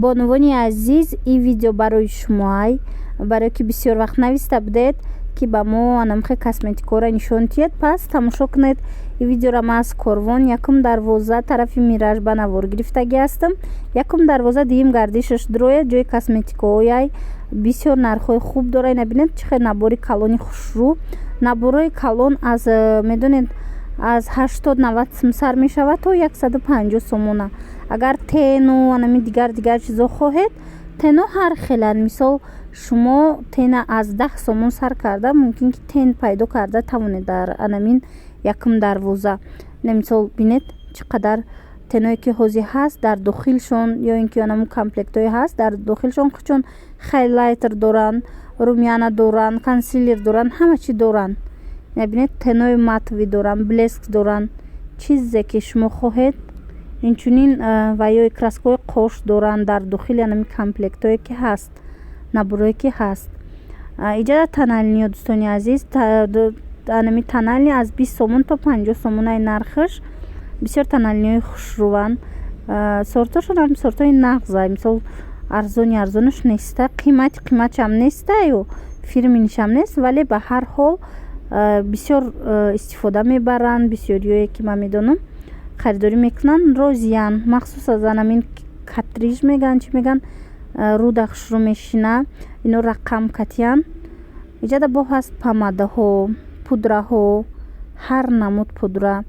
бонувони азиз, ин видео барои шумоай, барое ки бисёр вақт нависта будед ки ба мо анамхе косметикора нишон диҳед. Пас тамошо кунед. ин видеора ма аз Корвон 1-12 тарафи Мираж ба навор гирифтагӣ ҳастам. 1-12 диҳим гардишаш дурояд, ҷои косметикаояй бисёр нархҳои хуб дора. Набинед чӣ хел набори калони хушрӯ. Наборҳои калон аз медонед аз 80-90 сум сар мешавад то 150 сомона. агар тену анами дигар чизо хоҳед, тено ҳар хеланд. мисол шумо тена аз 10 сомон сар карда мумкин ки тен пайдо карда тавонед дар анамин 1-12. мисол бинед чӣ қадар теное ки ҳозир ҳаст дар дохилшон ё ин ки анаму комплектое ҳаст дар дохилшон чун хайлайтер доранд, румяна доранд, консилер доранд, ҳама чӣ доранд. мебинед тенои матови доранд, блеск доранд, чизе ки шумо хоҳед. инчунин ва ёи краскаҳои қош доранд дар дохили анами комплектое ки ҳаст, наборое ки ҳаст. иҷода таналниё дӯстони азиз, анами танални аз 20 сомон то 50 сомонаи нархаш. бисёр таналниҳои хушрӯванд. сортошон ҳам сортҳои нағза, мисол арзонаш неста, қиматшам нестаю, фирминишам нест, вале ба ҳар ҳол бисёр истифода мебаранд. бисёриое ки ман медонам харидорӣ мекунанд, розиян. махсус аз анамин катриж меган, чӣ меган, руда хушрӯ мешина, ино рақам катиян. иҷода бо ҳаст помадаҳо, пудраҳо, ҳар намуд пудра,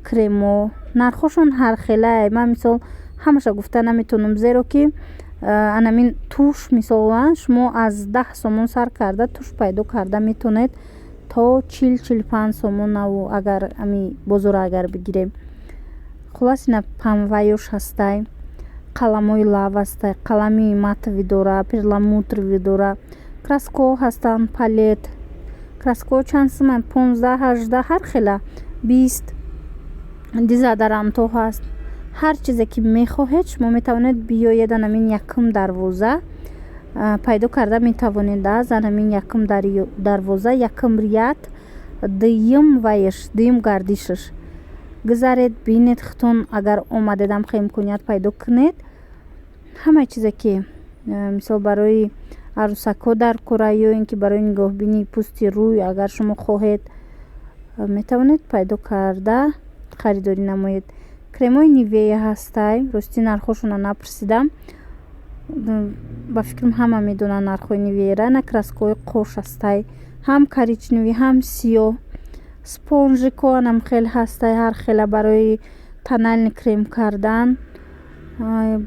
кремо. нархошон ҳархелае. ман мисол ҳамаша гуфта наметонам, зеро ки анамин туш мисол шумо аз 10 сомон сар карда туш пайдо карда метонед то 40-45 сомон. агар ами бозора агар бигирем, хулас ина памваёш ҳастай, қаламои лав ҳастай, қалами матови дора, перламутрови дора, краскаҳо ҳастанд, палет. краскаҳо чанд суманд? 15-18, ҳар хела 20. дезодорантҳо ҳаст. ҳар чизе ки мехоҳед шумо метавонед биёед анамин 1-12 пайдо карда метавонед. аз анамин 1-12 якм рияд дуюм вайш, дуюм гардишаш гузаред, бинед хитон агар омадедам хе имконият пайдо кунед. ҳама чизе ки мисол барои арӯсакҳо дар кора ё ин ки барои нигоҳбини пӯсти рӯй агар шумо хоҳед метавонед пайдо карда харидорӣ намоед. кремои нивея ҳастай. рости нархошона напурсидам, ба фикрам ҳама медонанд нархои нивеяра. на краскаҳои қош ҳастай, ҳам коричневӣ, ҳам сиёҳ. спонжико анам хел ҳастай, ҳар хела барои танални крем кардан.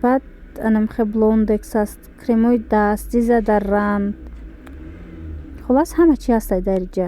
баъд анам хел блондекс аст, кремои даст, дезодорант. хулас ҳама чӣ ҳастай дар иҷа.